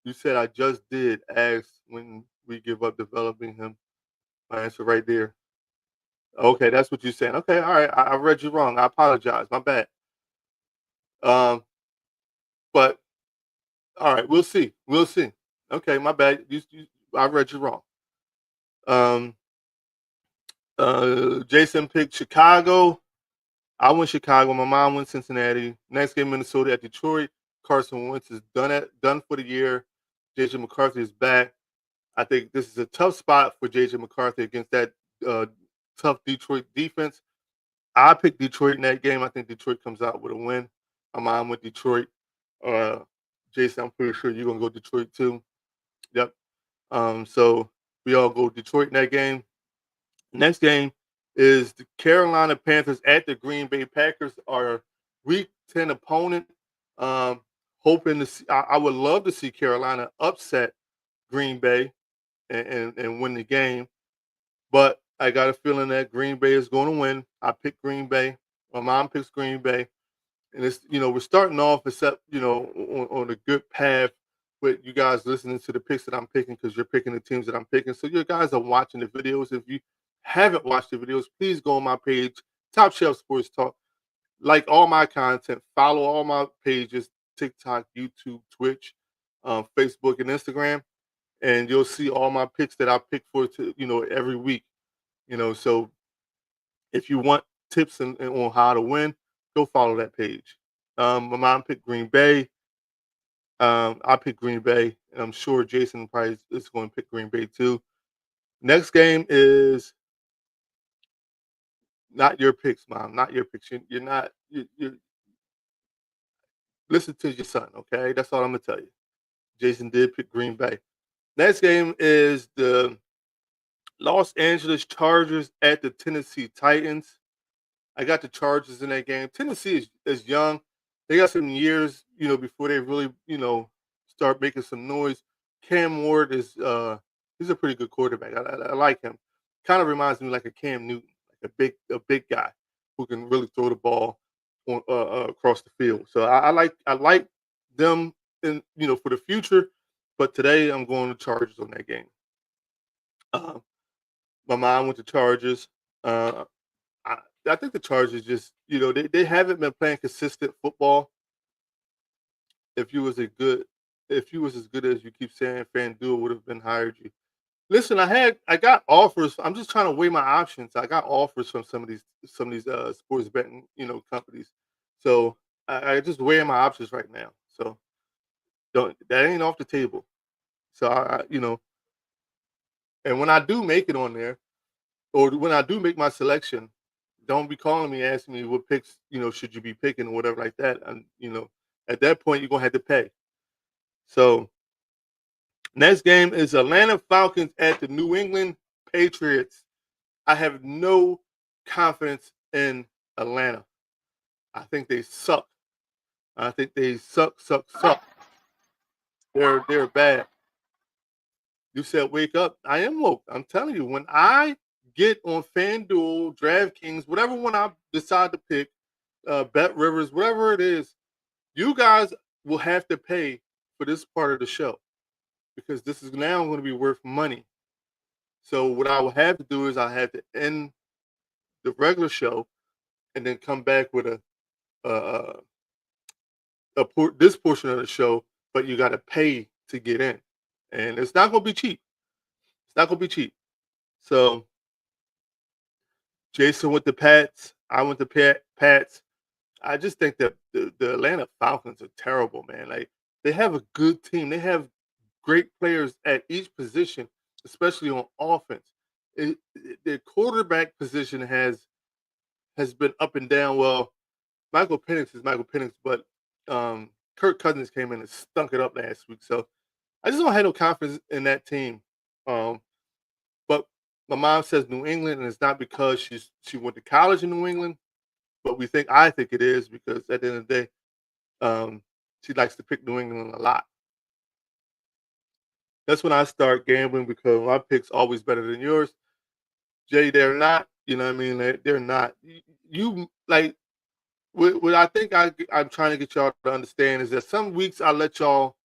You said I just did ask when we give up developing him. My answer right there. Okay, that's what you're saying. Okay, all right. I read you wrong. I apologize. My bad. But all right, we'll see. We'll see. Okay, my bad. I read you wrong. Jason picked Chicago. I went Chicago. My mom went Cincinnati. Next game, Minnesota at Detroit. Carson Wentz is done for the year. J.J. McCarthy is back. I think this is a tough spot for J.J. McCarthy against that tough Detroit defense. I picked Detroit in that game. I think Detroit comes out with a win. My mom went Detroit. Jason, I'm pretty sure you're going to go Detroit too. Yep. So we all go Detroit in that game. Next game is the Carolina Panthers at the Green Bay Packers, our Week 10 opponent. Hoping to see, I would love to see Carolina upset Green Bay and win the game, but I got a feeling that Green Bay is going to win. I picked Green Bay. My mom picks Green Bay, and it's we're starting off on a good path with you guys listening to the picks that I'm picking because you're picking the teams that I'm picking. So you guys are watching the videos. If you haven't watched the videos, please go on my page, Top Shelf Sports Talk. Like all my content, follow all my pages, TikTok, YouTube, Twitch, Facebook, and Instagram, and you'll see all my picks that I pick for every week. So if you want tips on how to win, go follow that page. My mom picked Green Bay. I picked Green Bay, and I'm sure Jason probably is going to pick Green Bay too. Next game is Not your picks, Mom. Not your picks. You're not. You listen to your son. Okay, that's all I'm gonna tell you. Jason did pick Green Bay. Next game is the Los Angeles Chargers at the Tennessee Titans. I got the Chargers in that game. Tennessee is young. They got some years, before they really, start making some noise. Cam Ward is he's a pretty good quarterback. I like him. Kind of reminds me like a Cam Newton, like a big guy who can really throw the ball across the field. So I like them in for the future. But today I'm going to Chargers on that game. Uh, my mom went to Chargers. Uh, I, I think the Chargers just, they haven't been playing consistent football. If you was a good, if you was as good as you keep saying, FanDuel would have been hired you. Listen, I got offers. I'm just trying to weigh my options. I got offers from some of these sports betting, companies. So I just weighing my options right now. So don't that ain't off the table. So and when I do make it on there, or when I do make my selection, don't be calling me asking me what picks, should you be picking or whatever like that. And at that point you're gonna have to pay. So next game is Atlanta Falcons at the New England Patriots. I have no confidence in Atlanta. I think they suck. I think they suck. They're bad. You said wake up. I am woke. I'm telling you, when I get on FanDuel, DraftKings, whatever one I decide to pick, Bet Rivers, whatever it is, you guys will have to pay for this part of the show because this is now going to be worth money. So what I will have to do is I have to end the regular show and then come back with a, this portion of the show, but you got to pay to get in, and it's not going to be cheap. It's not going to be cheap. So Jason went to Pats. I went to Pats. I just think that the Atlanta Falcons are terrible, man. Like they have a good team. They have great players at each position, especially on offense. Their quarterback position has been up and down. Well, Michael Penix is Michael Penix, but Kirk Cousins came in and stunk it up last week. So I just don't have no confidence in that team. Um, but my mom says New England, and it's not because she went to college in New England, but I think it is because at the end of the day, she likes to pick New England a lot. That's when I start gambling because my pick's always better than yours. Jay, they're not. You know what I mean? They're not. You like what I think I'm trying to get y'all to understand is that some weeks I let y'all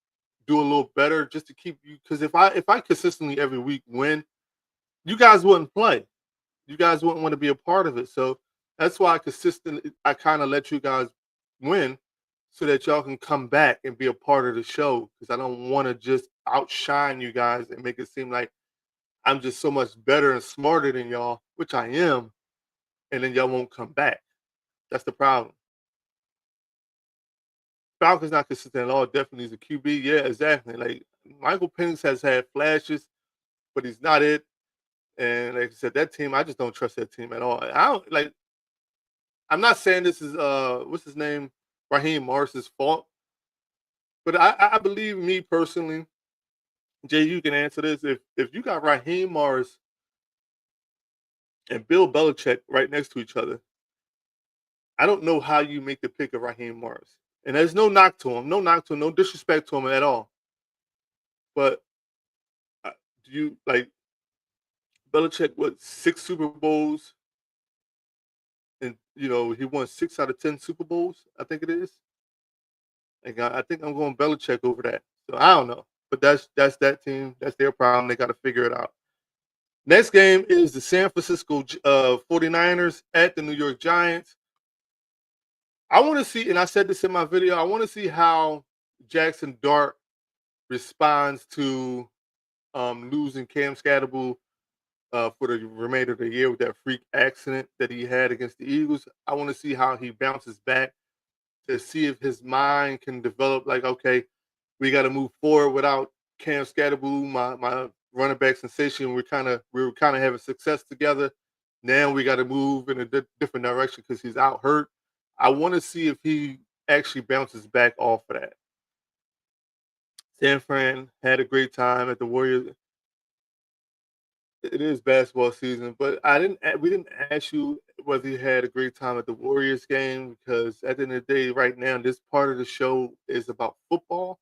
do a little better just to keep you. Because if I consistently every week win, you guys wouldn't play. You guys wouldn't want to be a part of it. So that's why I kind of let you guys win so that y'all can come back and be a part of the show. Because I don't want to just outshine you guys and make it seem like I'm just so much better and smarter than y'all, which I am, and then y'all won't come back. That's the problem. Falcons not consistent at all. Definitely is a QB. Yeah, exactly. Like Michael Penix has had flashes, but he's not it. And like I said, that team, I just don't trust that team at all. I don't like. I'm not saying this is what's his name, Raheem Morris's fault, but I believe me personally, Jay, you can answer this. If you got Raheem Morris and Bill Belichick right next to each other, I don't know how you make the pick of Raheem Morris. And there's no knock to him, no disrespect to him at all. But do you like Belichick? What 6 Super Bowls? And he won 6 out of 10 Super Bowls. I think it is. Like I think I'm going Belichick over that. So I don't know, but that's that team. That's their problem. They got to figure it out. Next game is the San Francisco 49ers at the New York Giants. I want to see, and I said this in my video, I want to see how Jackson Dart responds to losing Cam Scatterbull for the remainder of the year with that freak accident that he had against the Eagles. I want to see how he bounces back to see if his mind can develop like, okay, we got to move forward without Cam Scatterbull, my running back sensation. We were kind of having success together. Now we got to move in a different direction because he's out hurt. I want to see if he actually bounces back off of that. San Fran had a great time at the Warriors. It is basketball season, but we didn't ask you whether you had a great time at the Warriors game because at the end of the day, right now, this part of the show is about football.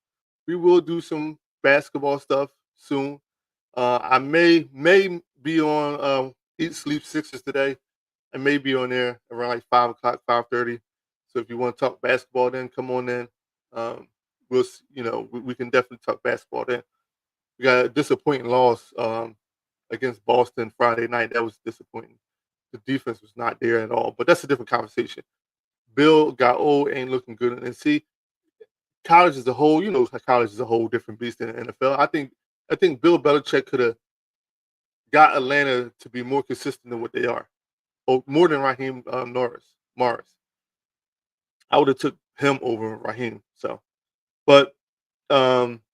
We will do some basketball stuff soon. I may be on Eat Sleep Sixers today. I may be on there around like 5 o'clock, 5:30. So if you want to talk basketball, then come on in. Um, we can definitely talk basketball then. We got a disappointing loss against Boston Friday night. That was disappointing. The defense was not there at all, but that's a different conversation. Bill got old, ain't looking good, and see, college as a whole, college is a whole different beast than the NFL. I think Bill Belichick could have got Atlanta to be more consistent than what they are, or more than Raheem Morris. I would have took him over Raheem. So, but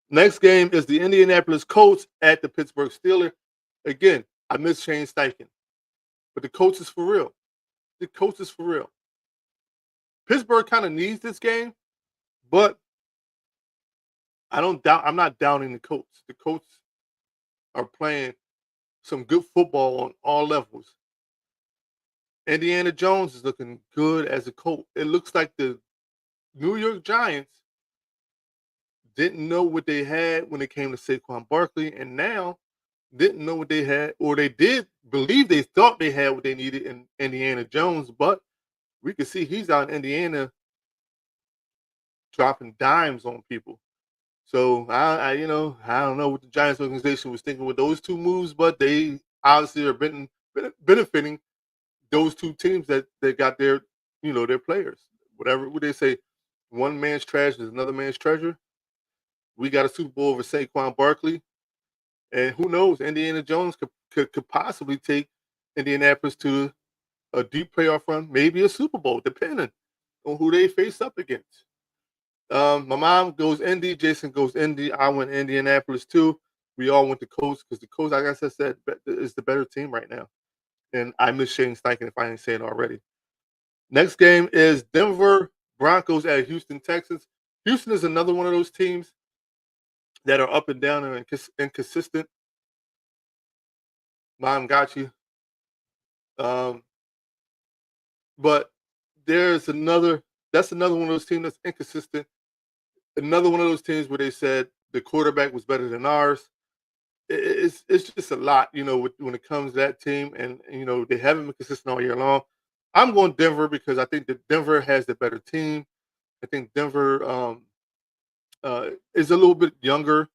next game is the Indianapolis Colts at the Pittsburgh Steelers. Again, I miss Shane Steichen, but the Colts is for real. The Colts is for real. Pittsburgh kind of needs this game, but I'm not downing the Colts. The Colts are playing some good football on all levels. Indiana Jones is looking good as a Colt. It looks like the New York Giants didn't know what they had when it came to Saquon Barkley, and now didn't know what they had, or they did believe they thought they had what they needed in Indiana Jones, but we can see he's out in Indiana dropping dimes on people. So I don't know what the Giants organization was thinking with those two moves, but they obviously are benefiting those two teams that got their players. Whatever would they say, one man's trash is another man's treasure. We got a Super Bowl over Saquon Barkley, and who knows, Indiana Jones could possibly take Indianapolis to a deep playoff run, maybe a Super Bowl, depending on who they face up against. My mom goes Indy, Jason goes Indy. I went Indianapolis too. We all went to Colts because the Colts, like I said, is the better team right now. And I miss Shane Steichen if I didn't say it already. Next game is Denver Broncos at Houston Texans. Houston is another one of those teams that are up and down and inconsistent. Mom got you. But there's another. That's another one of those teams that's inconsistent. Another one of those teams where they said the quarterback was better than ours. It's just a lot, when it comes to that team, and they haven't been consistent all year long. I'm going Denver because I think that Denver has the better team. I think Denver is a little bit younger,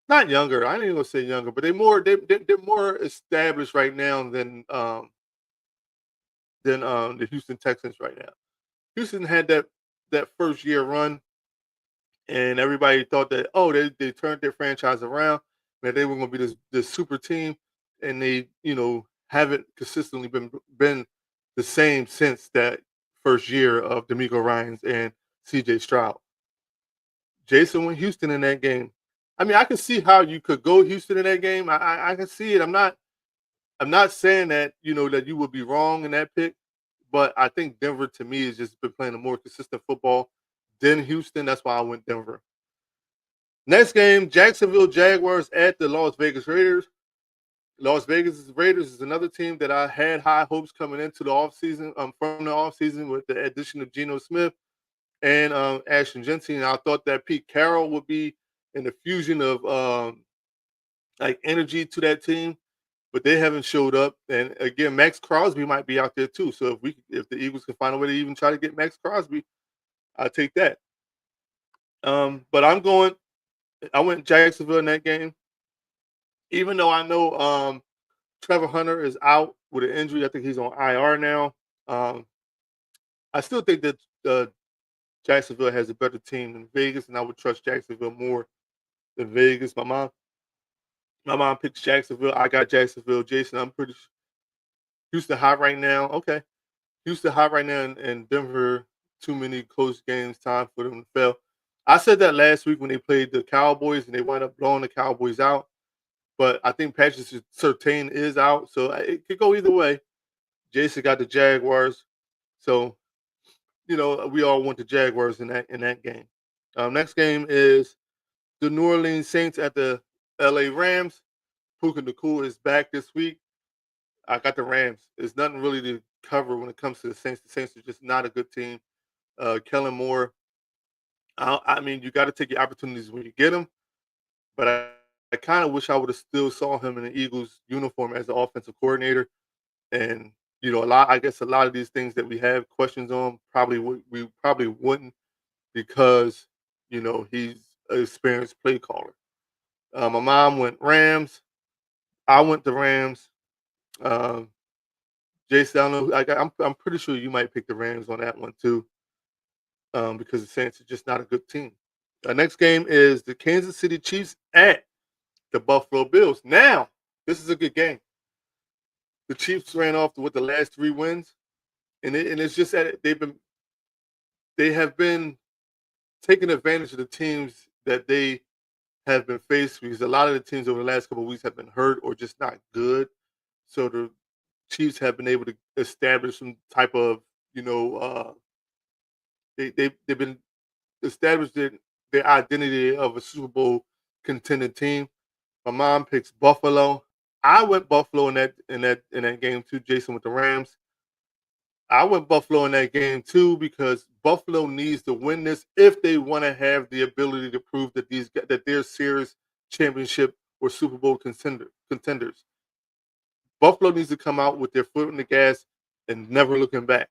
not younger. I ain't even gonna say younger, but they're more established right now than the Houston Texans right now. Houston had that first year run, and everybody thought that they turned their franchise around, that they were going to be this super team, and they haven't consistently been the same since that first year of D'Amico Ryans and C.J. Stroud. Jason went Houston in that game. I mean, I can see how you could go Houston in that game. I can see it. I'm not saying that that you would be wrong in that pick, but I think Denver to me has just been playing a more consistent football than Houston. That's why I went Denver. Next game, Jacksonville Jaguars at the Las Vegas Raiders. Las Vegas Raiders is another team that I had high hopes coming into the offseason, from the offseason with the addition of Geno Smith and Ashton Jensen. And I thought that Pete Carroll would be an infusion of like energy to that team, but they haven't showed up. And again, Max Crosby might be out there too. So if the Eagles can find a way to even try to get Max Crosby, I'll take that. But I went Jacksonville in that game. Even though I know Trevor Hunter is out with an injury, I think he's on IR now. I still think that Jacksonville has a better team than Vegas, and I would trust Jacksonville more than Vegas. My mom picked Jacksonville. I got Jacksonville. Jason, I'm pretty sure. Houston hot right now. Okay. Houston hot right now, and Denver, too many close games, time for them to fail. I said that last week when they played the Cowboys, and they wound up blowing the Cowboys out. But I think Patrick Surtain is out, so it could go either way. Jason got the Jaguars. So, we all want the Jaguars in that game. Next game is the New Orleans Saints at the LA Rams. Puka Nakua is back this week. I got the Rams. There's nothing really to cover when it comes to the Saints. The Saints are just not a good team. Kellen Moore. I mean, you got to take your opportunities when you get them. But I kind of wish I would have still saw him in the Eagles uniform as the offensive coordinator. And I guess a lot of these things that we have questions on we probably wouldn't because he's an experienced play caller. My mom went Rams. I went the Rams. Um, Jason, I don't know. I'm pretty sure you might pick the Rams on that one too, because the Saints are just not a good team. The next game is the Kansas City Chiefs at the Buffalo Bills. Now, this is a good game. The Chiefs ran off with the last 3 wins, and it's just that they have been taking advantage of the teams that they have been faced because a lot of the teams over the last couple of weeks have been hurt or just not good. So the Chiefs have been able to establish some type of, they've been established their identity of a Super Bowl contending team. My mom picks Buffalo. I went Buffalo in that game too. Jason with the Rams. I went Buffalo in that game too because Buffalo needs to win this if they want to have the ability to prove that they're serious championship or Super Bowl contenders. Buffalo needs to come out with their foot on the gas and never looking back.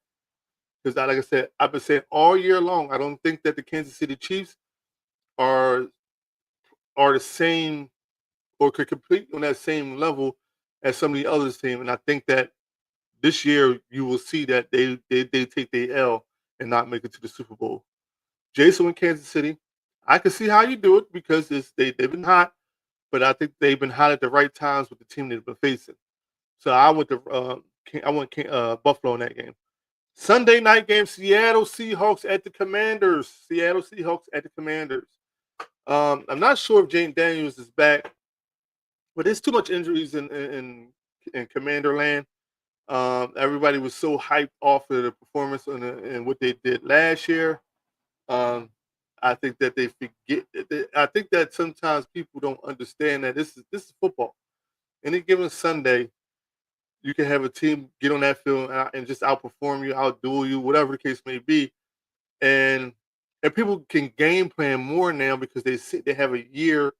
Because, like I said, I've been saying all year long, I don't think that the Kansas City Chiefs are the same or could compete on that same level as some of the others team. And I think that this year you will see that they take the L and not make it to the Super Bowl. Jason in Kansas City, I can see how you do it because they've been hot, but I think they've been hot at the right times with the team they've been facing. So I went Buffalo in that game. Sunday night game, Seattle Seahawks at the Commanders. Seattle Seahawks at the Commanders. I'm not sure if Jaden Daniels is back, but there's too much injuries in Commander Land. Everybody was so hyped off of the performance and what they did last year. Um, I think that they forget. I think that sometimes people don't understand that this is football. Any given Sunday, you can have a team get on that field and just outperform you, outduel you, whatever the case may be, and people can game plan more now because they have a year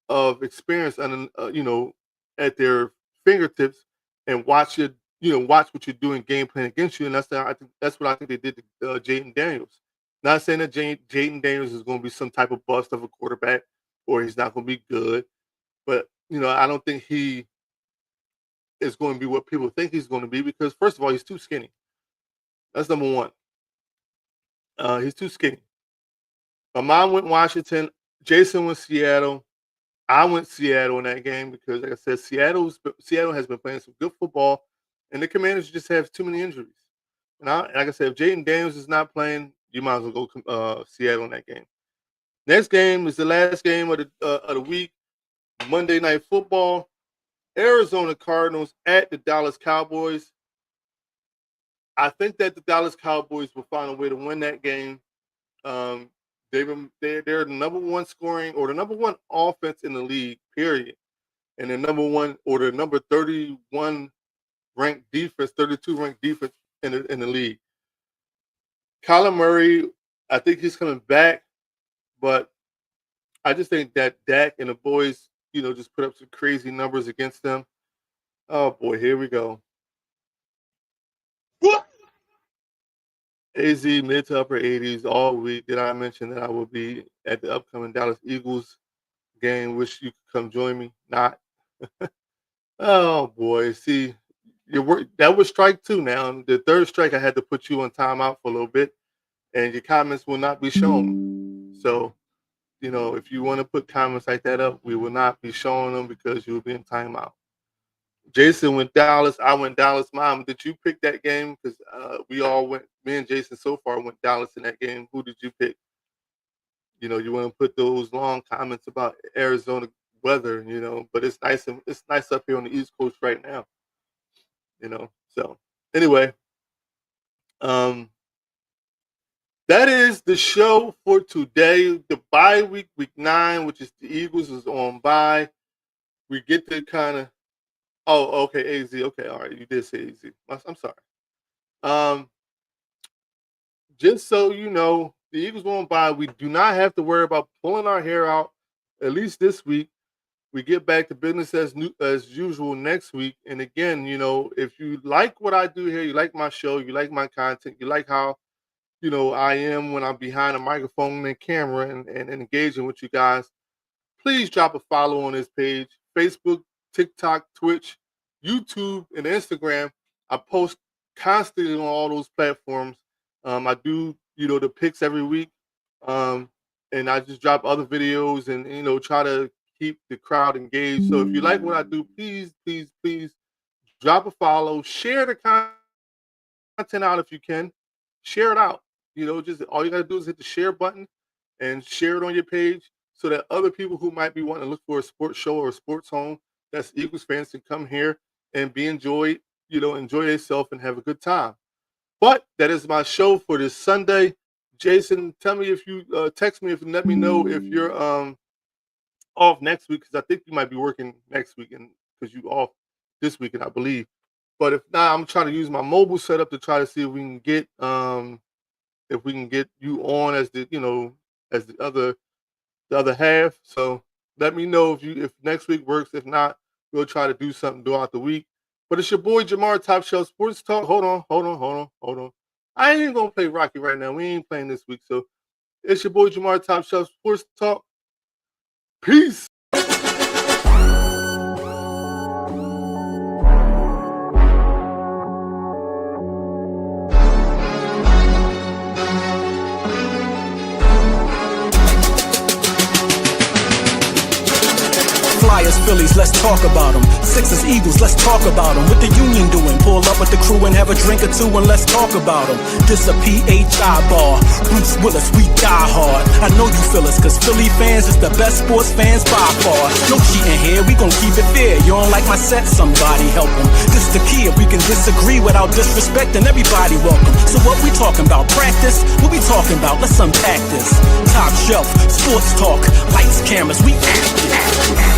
of experience and at their fingertips and watch what you're doing game plan against you, and that's what I think they did to Jaden Daniels. Not saying that Jaden Daniels is going to be some type of bust of a quarterback or he's not going to be good, but I don't think he is going to be what people think he's going to be because first of all he's too skinny. That's number one. He's too skinny. My mom went Washington. Jason went Seattle. I went Seattle in that game because, like I said, Seattle has been playing some good football, and the Commanders just have too many injuries. And like I said, if Jaden Daniels is not playing, you might as well go Seattle in that game. Next game is the last game of the week, Monday Night Football. Arizona Cardinals at the Dallas Cowboys. I think that the Dallas Cowboys will find a way to win that game. Um, they're the number one scoring or the number one offense in the league, period. And the number 31 ranked defense, 32 ranked defense in the league. Kyler Murray, I think he's coming back, but I just think that Dak and the boys, just put up some crazy numbers against them. Oh boy, here we go. AZ mid to upper 80s all week. Did I mention that I will be at the upcoming Dallas Eagles game? Wish you could come join me. Not. Oh boy, see, that was strike 2 now. The third strike, I had to put you on timeout for a little bit, and your comments will not be shown. So, if you want to put comments like that up, we will not be showing them because you will be in timeout. Jason went Dallas. I went Dallas. Mom, did you pick that game? Because we all went. Me and Jason so far went Dallas in that game. Who did you pick? You want to put those long comments about Arizona weather, but it's nice up here on the East Coast right now. So Anyway, that is the show for today. The bye week, week 9, which is the Eagles, is on bye. We get to kind of. Oh, okay, AZ. Okay, all right. You did say AZ. I'm sorry. Just so you know, the Eagles won't bye. We do not have to worry about pulling our hair out, at least this week. We get back to business as usual next week. And again, you know, if you like what I do here, you like my show, you like my content, you like how, you know, I am when I'm behind a microphone and camera and engaging with you guys, please drop a follow on this page. Facebook, TikTok, Twitch, YouTube, and Instagram. I post constantly on all those platforms. I do, you know, the picks every week. And I just drop other videos and, you know, try to keep the crowd engaged. So if you like what I do, please, please, please drop a follow. Share the content out if you can. Share it out. You know, just all you got to do is hit the share button and share it on your page so that other people who might be wanting to look for a sports show or a sports home that's Eagles fans can come here and enjoy themselves and have a good time. But that is my show for this Sunday. Jason, tell me if you text me let me know if you're off next week, because I think you might be working next weekend because you off this weekend, I believe. But if not, I'm trying to use my mobile setup to try to see if we can get you on as the other half. So let me know if next week works. If not, we'll try to do something throughout the week. But it's your boy Jamar, Top Shelf Sports Talk. Hold on. I ain't gonna play Rocky right now. We ain't playing this week. So it's your boy Jamar, Top Shelf Sports Talk. Peace. Flyers, Phillies, let's talk about them. Sixers, Eagles, let's talk about them. What the Union doing? Pull up with the crew and have a drink or two and let's talk about them. This a PHI bar. Bruce Willis, we die hard. I know you feel us, cause Philly fans is the best sports fans by far. No cheating here, we gon' keep it fair. You don't like my set, somebody help them. This the key, if we can disagree without disrespecting, everybody welcome. So what we talking about? Practice? What we talking about? Let's unpack this. Top Shelf, Sports Talk, lights, cameras, we active.